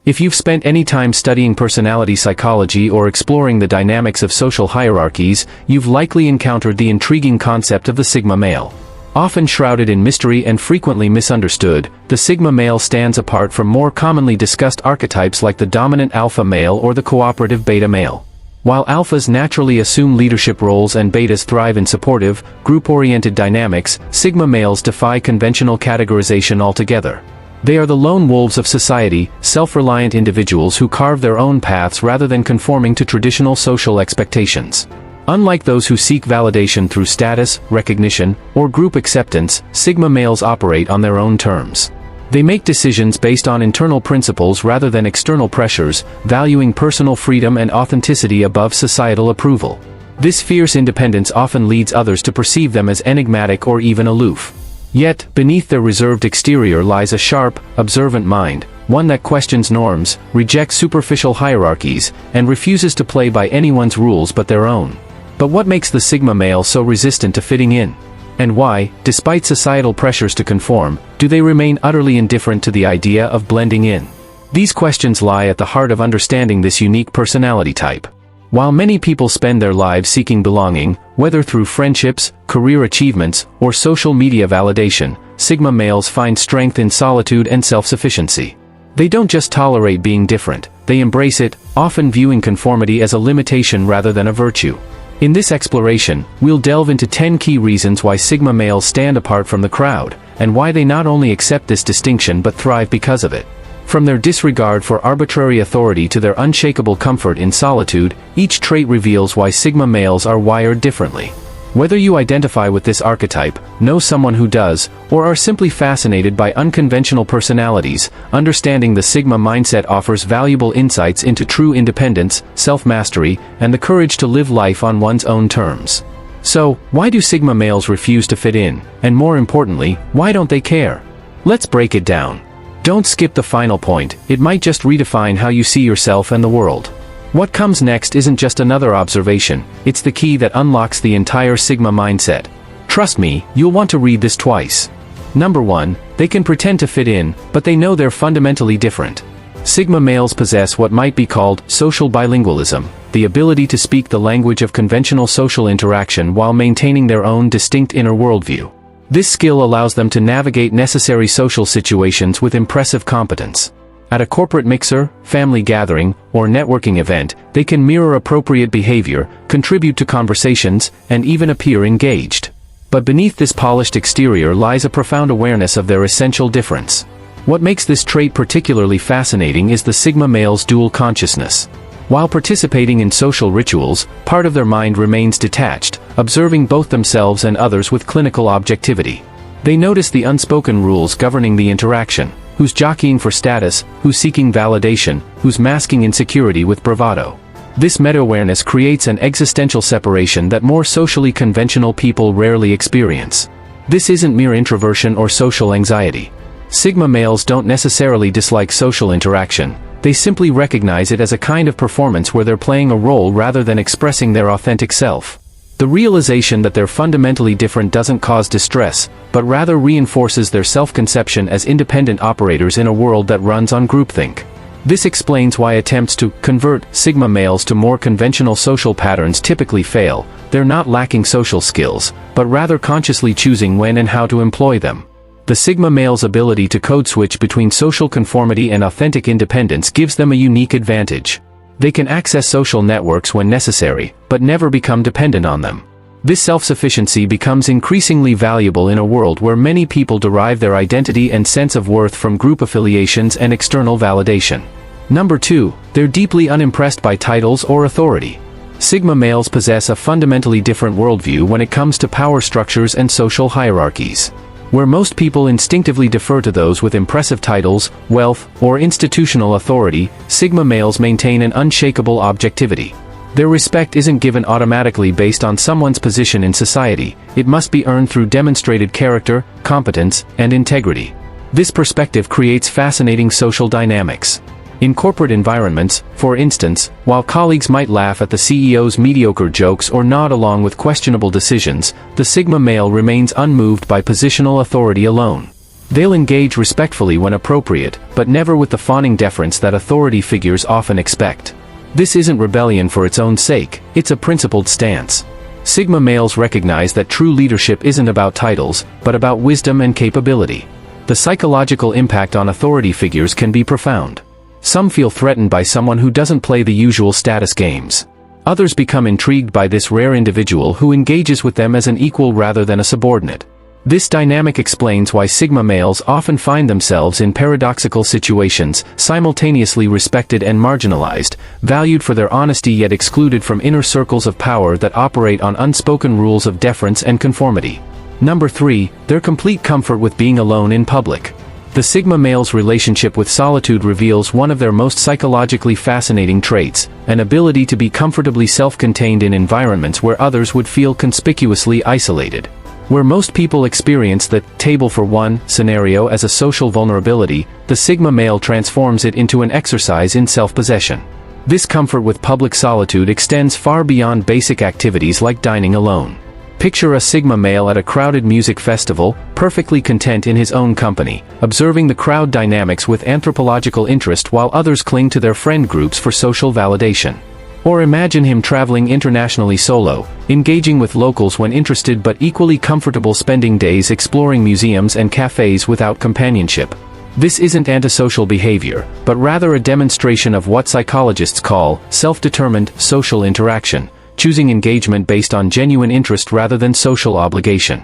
If you've spent any time studying personality psychology or exploring the dynamics of social hierarchies, you've likely encountered the intriguing concept of the Sigma male. Often shrouded in mystery and frequently misunderstood, the Sigma male stands apart from more commonly discussed archetypes like the dominant alpha male or the cooperative beta male. While alphas naturally assume leadership roles and betas thrive in supportive, group-oriented dynamics, Sigma males defy conventional categorization altogether. They are the lone wolves of society, self-reliant individuals who carve their own paths rather than conforming to traditional social expectations. Unlike those who seek validation through status, recognition, or group acceptance, Sigma males operate on their own terms. They make decisions based on internal principles rather than external pressures, valuing personal freedom and authenticity above societal approval. This fierce independence often leads others to perceive them as enigmatic or even aloof. Yet, beneath their reserved exterior lies a sharp, observant mind, one that questions norms, rejects superficial hierarchies, and refuses to play by anyone's rules but their own. But what makes the Sigma male so resistant to fitting in? And why, despite societal pressures to conform, do they remain utterly indifferent to the idea of blending in? These questions lie at the heart of understanding this unique personality type. While many people spend their lives seeking belonging, whether through friendships, career achievements, or social media validation, Sigma males find strength in solitude and self-sufficiency. They don't just tolerate being different, they embrace it, often viewing conformity as a limitation rather than a virtue. In this exploration, we'll delve into 10 key reasons why Sigma males stand apart from the crowd, and why they not only accept this distinction but thrive because of it. From their disregard for arbitrary authority to their unshakable comfort in solitude, each trait reveals why Sigma males are wired differently. Whether you identify with this archetype, know someone who does, or are simply fascinated by unconventional personalities, understanding the Sigma mindset offers valuable insights into true independence, self-mastery, and the courage to live life on one's own terms. So, why do Sigma males refuse to fit in? And more importantly, why don't they care? Let's break it down. Don't skip the final point, it might just redefine how you see yourself and the world. What comes next isn't just another observation, it's the key that unlocks the entire Sigma mindset. Trust me, you'll want to read this twice. Number 1, they can pretend to fit in, but they know they're fundamentally different. Sigma males possess what might be called social bilingualism, the ability to speak the language of conventional social interaction while maintaining their own distinct inner worldview. This skill allows them to navigate necessary social situations with impressive competence. At a corporate mixer, family gathering, or networking event, they can mirror appropriate behavior, contribute to conversations, and even appear engaged. But beneath this polished exterior lies a profound awareness of their essential difference. What makes this trait particularly fascinating is the Sigma male's dual consciousness. While participating in social rituals, part of their mind remains detached, observing both themselves and others with clinical objectivity. They notice the unspoken rules governing the interaction, who's jockeying for status, who's seeking validation, who's masking insecurity with bravado. This meta-awareness creates an existential separation that more socially conventional people rarely experience. This isn't mere introversion or social anxiety. Sigma males don't necessarily dislike social interaction, they simply recognize it as a kind of performance where they're playing a role rather than expressing their authentic self. The realization that they're fundamentally different doesn't cause distress, but rather reinforces their self-conception as independent operators in a world that runs on groupthink. This explains why attempts to convert Sigma males to more conventional social patterns typically fail. They're not lacking social skills, but rather consciously choosing when and how to employ them. The Sigma male's ability to code switch between social conformity and authentic independence gives them a unique advantage. They can access social networks when necessary, but never become dependent on them. This self-sufficiency becomes increasingly valuable in a world where many people derive their identity and sense of worth from group affiliations and external validation. Number 2, they're deeply unimpressed by titles or authority. Sigma males possess a fundamentally different worldview when it comes to power structures and social hierarchies. Where most people instinctively defer to those with impressive titles, wealth, or institutional authority, Sigma males maintain an unshakable objectivity. Their respect isn't given automatically based on someone's position in society, it must be earned through demonstrated character, competence, and integrity. This perspective creates fascinating social dynamics. In corporate environments, for instance, while colleagues might laugh at the CEO's mediocre jokes or nod along with questionable decisions, the Sigma male remains unmoved by positional authority alone. They'll engage respectfully when appropriate, but never with the fawning deference that authority figures often expect. This isn't rebellion for its own sake, it's a principled stance. Sigma males recognize that true leadership isn't about titles, but about wisdom and capability. The psychological impact on authority figures can be profound. Some feel threatened by someone who doesn't play the usual status games. Others become intrigued by this rare individual who engages with them as an equal rather than a subordinate. This dynamic explains why Sigma males often find themselves in paradoxical situations, simultaneously respected and marginalized, valued for their honesty yet excluded from inner circles of power that operate on unspoken rules of deference and conformity. Number 3, their complete comfort with being alone in public. The Sigma male's relationship with solitude reveals one of their most psychologically fascinating traits, an ability to be comfortably self-contained in environments where others would feel conspicuously isolated. Where most people experience the table for one scenario as a social vulnerability, the Sigma male transforms it into an exercise in self-possession. This comfort with public solitude extends far beyond basic activities like dining alone. Picture a Sigma male at a crowded music festival, perfectly content in his own company, observing the crowd dynamics with anthropological interest while others cling to their friend groups for social validation. Or imagine him traveling internationally solo, engaging with locals when interested but equally comfortable spending days exploring museums and cafes without companionship. This isn't antisocial behavior, but rather a demonstration of what psychologists call self-determined social interaction, choosing engagement based on genuine interest rather than social obligation.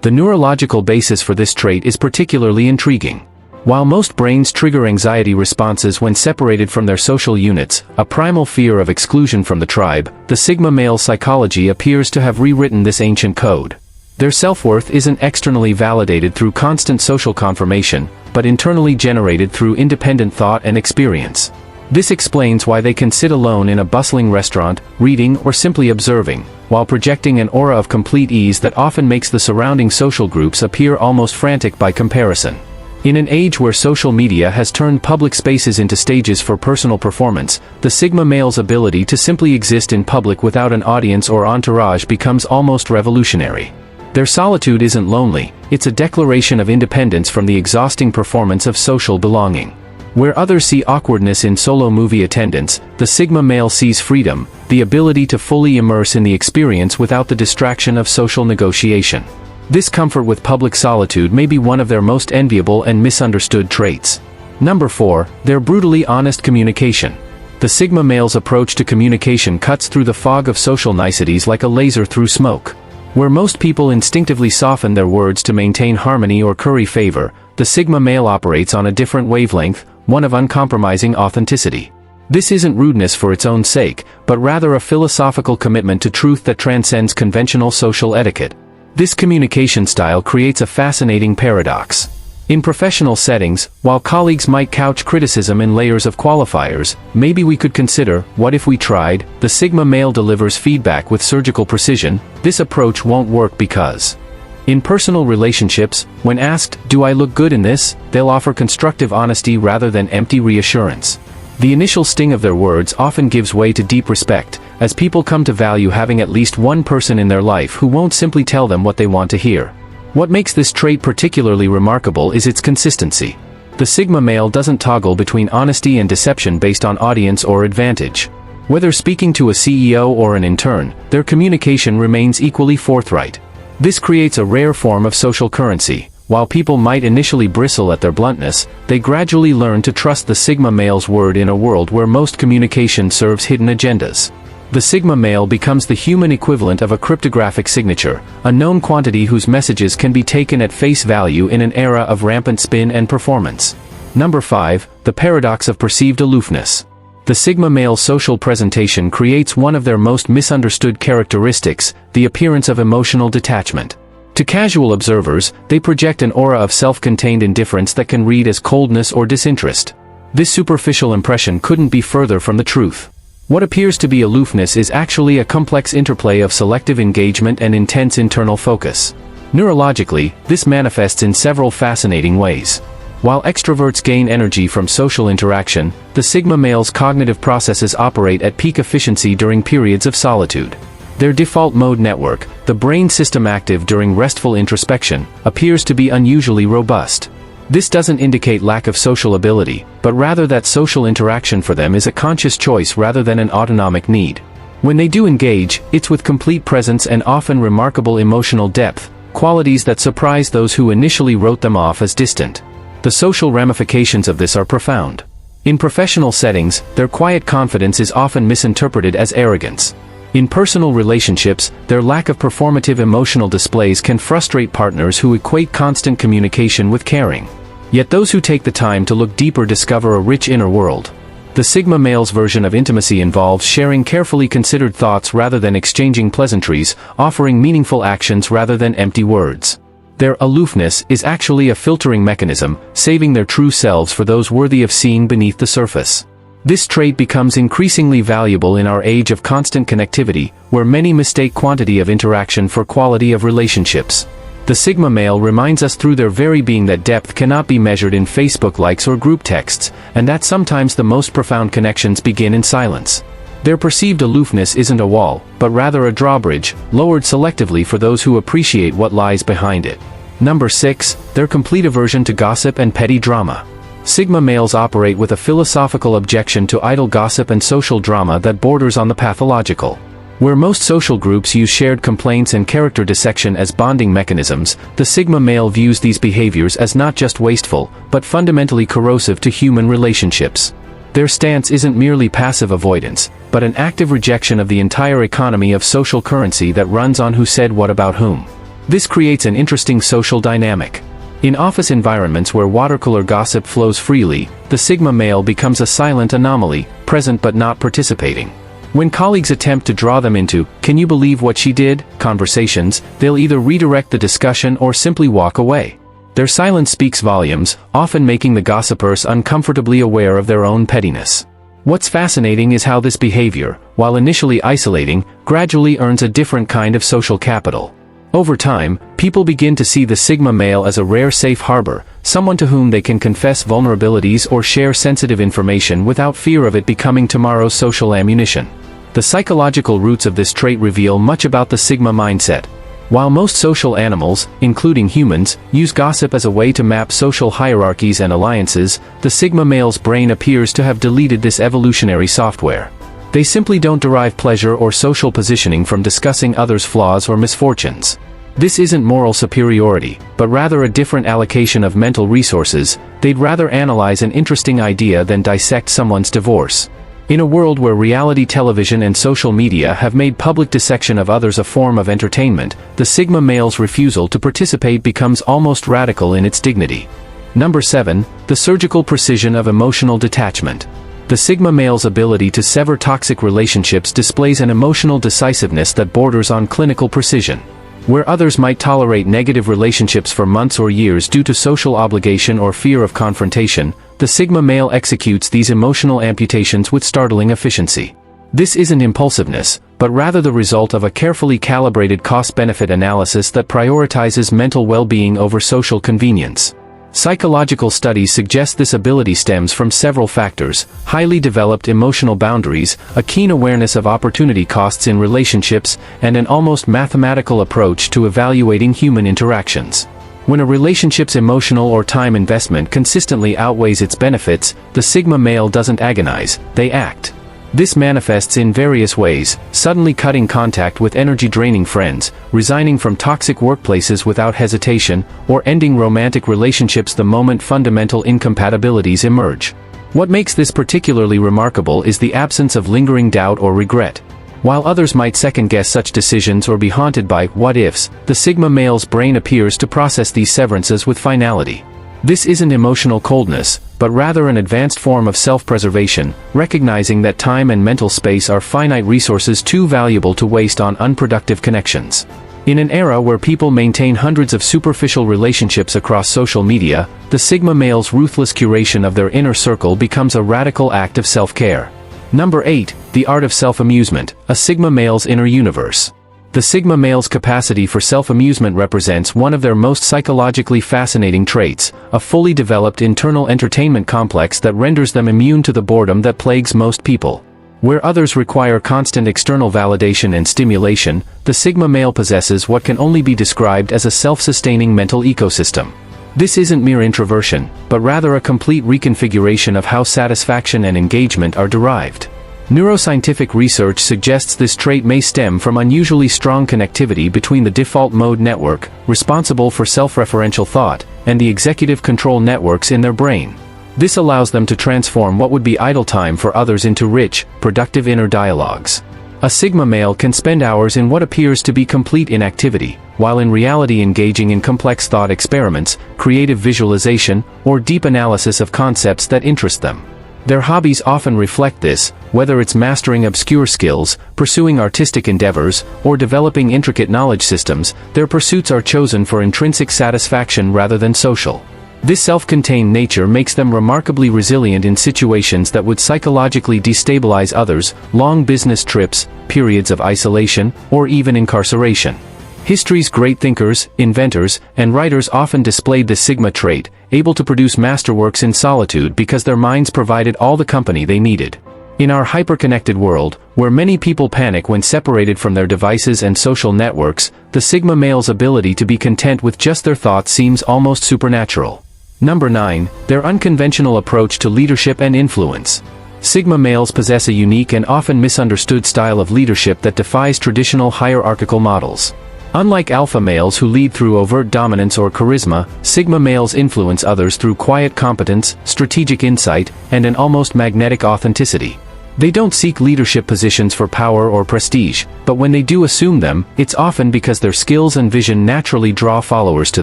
The neurological basis for this trait is particularly intriguing. While most brains trigger anxiety responses when separated from their social units, a primal fear of exclusion from the tribe, the Sigma male psychology appears to have rewritten this ancient code. Their self-worth isn't externally validated through constant social confirmation, but internally generated through independent thought and experience. This explains why they can sit alone in a bustling restaurant, reading or simply observing, while projecting an aura of complete ease that often makes the surrounding social groups appear almost frantic by comparison. In an age where social media has turned public spaces into stages for personal performance, the Sigma male's ability to simply exist in public without an audience or entourage becomes almost revolutionary. Their solitude isn't lonely, it's a declaration of independence from the exhausting performance of social belonging. Where others see awkwardness in solo movie attendance, the Sigma male sees freedom, the ability to fully immerse in the experience without the distraction of social negotiation. This comfort with public solitude may be one of their most enviable and misunderstood traits. Number 4, their brutally honest communication. The Sigma male's approach to communication cuts through the fog of social niceties like a laser through smoke. Where most people instinctively soften their words to maintain harmony or curry favor, the Sigma male operates on a different wavelength, one of uncompromising authenticity. This isn't rudeness for its own sake, but rather a philosophical commitment to truth that transcends conventional social etiquette. This communication style creates a fascinating paradox. In professional settings, while colleagues might couch criticism in layers of qualifiers, maybe we could consider, what if we tried? The Sigma male delivers feedback with surgical precision. This approach won't work because in personal relationships, when asked, "Do I look good in this?" they'll offer constructive honesty rather than empty reassurance. The initial sting of their words often gives way to deep respect, as people come to value having at least one person in their life who won't simply tell them what they want to hear. What makes this trait particularly remarkable is its consistency. The Sigma male doesn't toggle between honesty and deception based on audience or advantage. Whether speaking to a CEO or an intern, their communication remains equally forthright. This creates a rare form of social currency. While people might initially bristle at their bluntness, they gradually learn to trust the Sigma male's word in a world where most communication serves hidden agendas. The Sigma male becomes the human equivalent of a cryptographic signature, a known quantity whose messages can be taken at face value in an era of rampant spin and performance. Number 5, the paradox of perceived aloofness. The Sigma male's social presentation creates one of their most misunderstood characteristics, the appearance of emotional detachment. To casual observers, they project an aura of self-contained indifference that can read as coldness or disinterest. This superficial impression couldn't be further from the truth. What appears to be aloofness is actually a complex interplay of selective engagement and intense internal focus. Neurologically, this manifests in several fascinating ways. While extroverts gain energy from social interaction, the Sigma male's cognitive processes operate at peak efficiency during periods of solitude. Their default mode network, the brain system active during restful introspection, appears to be unusually robust. This doesn't indicate lack of social ability, but rather that social interaction for them is a conscious choice rather than an autonomic need. When they do engage, it's with complete presence and often remarkable emotional depth, qualities that surprise those who initially wrote them off as distant. The social ramifications of this are profound. In professional settings, their quiet confidence is often misinterpreted as arrogance. In personal relationships, their lack of performative emotional displays can frustrate partners who equate constant communication with caring. Yet those who take the time to look deeper discover a rich inner world. The Sigma male's version of intimacy involves sharing carefully considered thoughts rather than exchanging pleasantries, offering meaningful actions rather than empty words. Their aloofness is actually a filtering mechanism, saving their true selves for those worthy of seeing beneath the surface. This trait becomes increasingly valuable in our age of constant connectivity, where many mistake quantity of interaction for quality of relationships. The Sigma male reminds us through their very being that depth cannot be measured in Facebook likes or group texts, and that sometimes the most profound connections begin in silence. Their perceived aloofness isn't a wall, but rather a drawbridge, lowered selectively for those who appreciate what lies behind it. Number 6, their complete aversion to gossip and petty drama. Sigma males operate with a philosophical objection to idle gossip and social drama that borders on the pathological. Where most social groups use shared complaints and character dissection as bonding mechanisms, the Sigma male views these behaviors as not just wasteful, but fundamentally corrosive to human relationships. Their stance isn't merely passive avoidance, but an active rejection of the entire economy of social currency that runs on who said what about whom. This creates an interesting social dynamic. In office environments where watercooler gossip flows freely, the Sigma male becomes a silent anomaly, present but not participating. When colleagues attempt to draw them into, "Can you believe what she did?" conversations, they'll either redirect the discussion or simply walk away. Their silence speaks volumes, often making the gossipers uncomfortably aware of their own pettiness. What's fascinating is how this behavior, while initially isolating, gradually earns a different kind of social capital. Over time, people begin to see the Sigma male as a rare safe harbor, someone to whom they can confess vulnerabilities or share sensitive information without fear of it becoming tomorrow's social ammunition. The psychological roots of this trait reveal much about the Sigma mindset. While most social animals, including humans, use gossip as a way to map social hierarchies and alliances, the Sigma male's brain appears to have deleted this evolutionary software. They simply don't derive pleasure or social positioning from discussing others' flaws or misfortunes. This isn't moral superiority, but rather a different allocation of mental resources. They'd rather analyze an interesting idea than dissect someone's divorce. In a world where reality television and social media have made public dissection of others a form of entertainment, the Sigma male's refusal to participate becomes almost radical in its dignity. Number 7, the surgical precision of emotional detachment. The Sigma male's ability to sever toxic relationships displays an emotional decisiveness that borders on clinical precision. Where others might tolerate negative relationships for months or years due to social obligation or fear of confrontation, the Sigma male executes these emotional amputations with startling efficiency. This isn't impulsiveness, but rather the result of a carefully calibrated cost-benefit analysis that prioritizes mental well-being over social convenience. Psychological studies suggest this ability stems from several factors: highly developed emotional boundaries, a keen awareness of opportunity costs in relationships, and an almost mathematical approach to evaluating human interactions. When a relationship's emotional or time investment consistently outweighs its benefits, the Sigma male doesn't agonize, they act. This manifests in various ways: suddenly cutting contact with energy-draining friends, resigning from toxic workplaces without hesitation, or ending romantic relationships the moment fundamental incompatibilities emerge. What makes this particularly remarkable is the absence of lingering doubt or regret. While others might second-guess such decisions or be haunted by what-ifs, the Sigma male's brain appears to process these severances with finality. This isn't emotional coldness, but rather an advanced form of self-preservation, recognizing that time and mental space are finite resources too valuable to waste on unproductive connections. In an era where people maintain hundreds of superficial relationships across social media, the Sigma male's ruthless curation of their inner circle becomes a radical act of self-care. Number 8, the art of self-amusement, a Sigma male's inner universe. The Sigma male's capacity for self-amusement represents one of their most psychologically fascinating traits, a fully developed internal entertainment complex that renders them immune to the boredom that plagues most people. Where others require constant external validation and stimulation, the Sigma male possesses what can only be described as a self-sustaining mental ecosystem. This isn't mere introversion, but rather a complete reconfiguration of how satisfaction and engagement are derived. Neuroscientific research suggests this trait may stem from unusually strong connectivity between the default mode network, responsible for self-referential thought, and the executive control networks in their brain. This allows them to transform what would be idle time for others into rich, productive inner dialogues. A Sigma male can spend hours in what appears to be complete inactivity, while in reality engaging in complex thought experiments, creative visualization, or deep analysis of concepts that interest them. Their hobbies often reflect this, whether it's mastering obscure skills, pursuing artistic endeavors, or developing intricate knowledge systems. Their pursuits are chosen for intrinsic satisfaction rather than social. This self-contained nature makes them remarkably resilient in situations that would psychologically destabilize others: long business trips, periods of isolation, or even incarceration. History's great thinkers, inventors, and writers often displayed the Sigma trait, able to produce masterworks in solitude because their minds provided all the company they needed. In our hyper-connected world, where many people panic when separated from their devices and social networks, the Sigma male's ability to be content with just their thoughts seems almost supernatural. Number 9. Their unconventional approach to leadership and influence. Sigma males possess a unique and often misunderstood style of leadership that defies traditional hierarchical models. Unlike alpha males who lead through overt dominance or charisma, Sigma males influence others through quiet competence, strategic insight, and an almost magnetic authenticity. They don't seek leadership positions for power or prestige, but when they do assume them, it's often because their skills and vision naturally draw followers to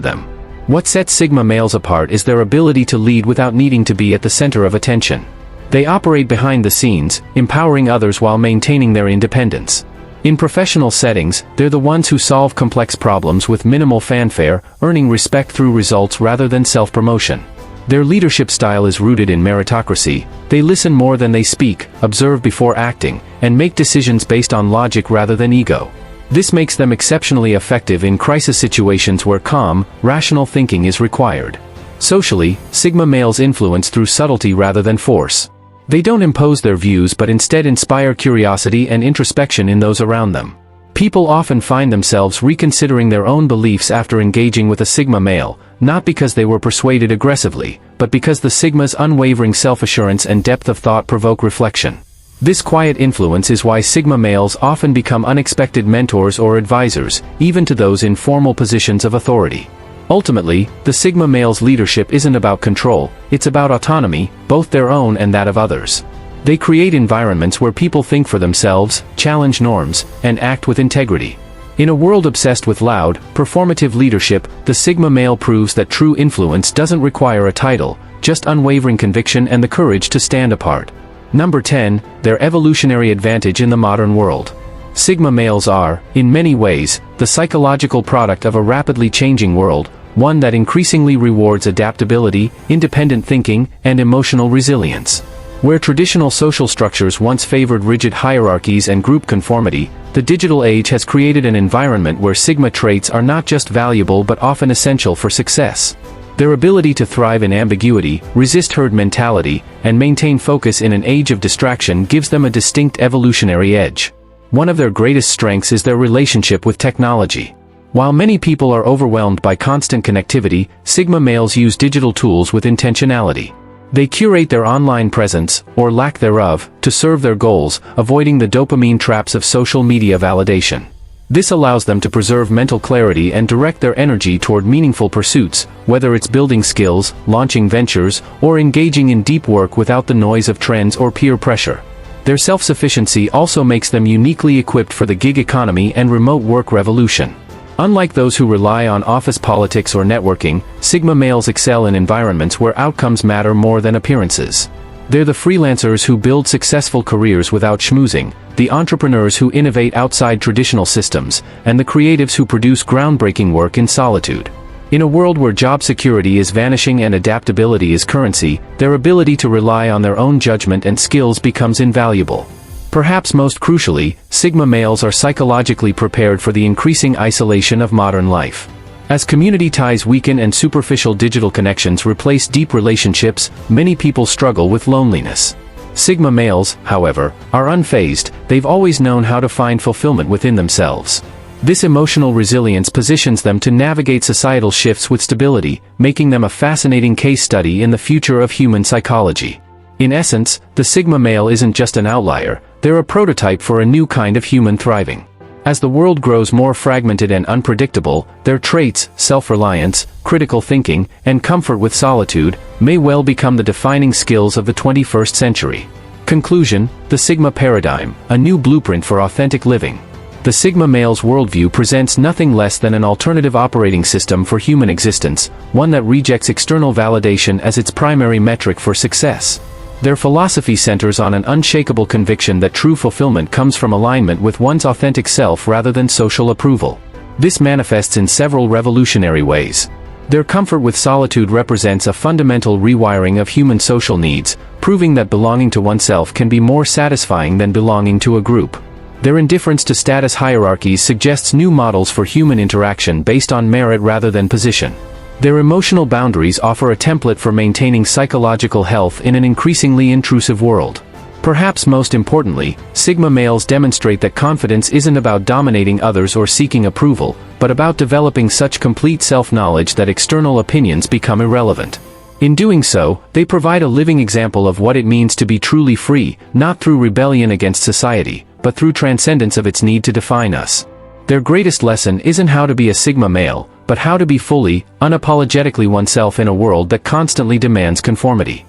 them. What sets Sigma males apart is their ability to lead without needing to be at the center of attention. They operate behind the scenes, empowering others while maintaining their independence. In professional settings, they're the ones who solve complex problems with minimal fanfare, earning respect through results rather than self-promotion. Their leadership style is rooted in meritocracy. They listen more than they speak, observe before acting, and make decisions based on logic rather than ego. This makes them exceptionally effective in crisis situations where calm, rational thinking is required. Socially, Sigma males influence through subtlety rather than force. They don't impose their views but instead inspire curiosity and introspection in those around them. People often find themselves reconsidering their own beliefs after engaging with a Sigma male, not because they were persuaded aggressively, but because the Sigma's unwavering self-assurance and depth of thought provoke reflection. This quiet influence is why Sigma males often become unexpected mentors or advisors, even to those in formal positions of authority. Ultimately, the Sigma male's leadership isn't about control, it's about autonomy, both their own and that of others. They create environments where people think for themselves, challenge norms, and act with integrity. In a world obsessed with loud, performative leadership, the Sigma male proves that true influence doesn't require a title, just unwavering conviction and the courage to stand apart. Number 10. Their evolutionary advantage in the modern world. Sigma males are, in many ways, the psychological product of a rapidly changing world, one that increasingly rewards adaptability, independent thinking, and emotional resilience. Where traditional social structures once favored rigid hierarchies and group conformity, the digital age has created an environment where Sigma traits are not just valuable but often essential for success. Their ability to thrive in ambiguity, resist herd mentality, and maintain focus in an age of distraction gives them a distinct evolutionary edge. One of their greatest strengths is their relationship with technology. While many people are overwhelmed by constant connectivity, Sigma males use digital tools with intentionality. They curate their online presence, or lack thereof, to serve their goals, avoiding the dopamine traps of social media validation. This allows them to preserve mental clarity and direct their energy toward meaningful pursuits, whether it's building skills, launching ventures, or engaging in deep work without the noise of trends or peer pressure. Their self-sufficiency also makes them uniquely equipped for the gig economy and remote work revolution. Unlike those who rely on office politics or networking, Sigma males excel in environments where outcomes matter more than appearances. They're the freelancers who build successful careers without schmoozing, the entrepreneurs who innovate outside traditional systems, and the creatives who produce groundbreaking work in solitude. In a world where job security is vanishing and adaptability is currency, their ability to rely on their own judgment and skills becomes invaluable. Perhaps most crucially, Sigma males are psychologically prepared for the increasing isolation of modern life. As community ties weaken and superficial digital connections replace deep relationships, many people struggle with loneliness. Sigma males, however, are unfazed. They've always known how to find fulfillment within themselves. This emotional resilience positions them to navigate societal shifts with stability, making them a fascinating case study in the future of human psychology. In essence, the Sigma male isn't just an outlier, they're a prototype for a new kind of human thriving. As the world grows more fragmented and unpredictable, their traits, self-reliance, critical thinking, and comfort with solitude, may well become the defining skills of the 21st century. Conclusion: the Sigma paradigm, a new blueprint for authentic living. The Sigma male's worldview presents nothing less than an alternative operating system for human existence, one that rejects external validation as its primary metric for success. Their philosophy centers on an unshakable conviction that true fulfillment comes from alignment with one's authentic self rather than social approval. This manifests in several revolutionary ways. Their comfort with solitude represents a fundamental rewiring of human social needs, proving that belonging to oneself can be more satisfying than belonging to a group. Their indifference to status hierarchies suggests new models for human interaction based on merit rather than position. Their emotional boundaries offer a template for maintaining psychological health in an increasingly intrusive world. Perhaps most importantly, Sigma males demonstrate that confidence isn't about dominating others or seeking approval, but about developing such complete self-knowledge that external opinions become irrelevant. In doing so, they provide a living example of what it means to be truly free, not through rebellion against society, but through transcendence of its need to define us. Their greatest lesson isn't how to be a Sigma male, but how to be fully, unapologetically oneself in a world that constantly demands conformity.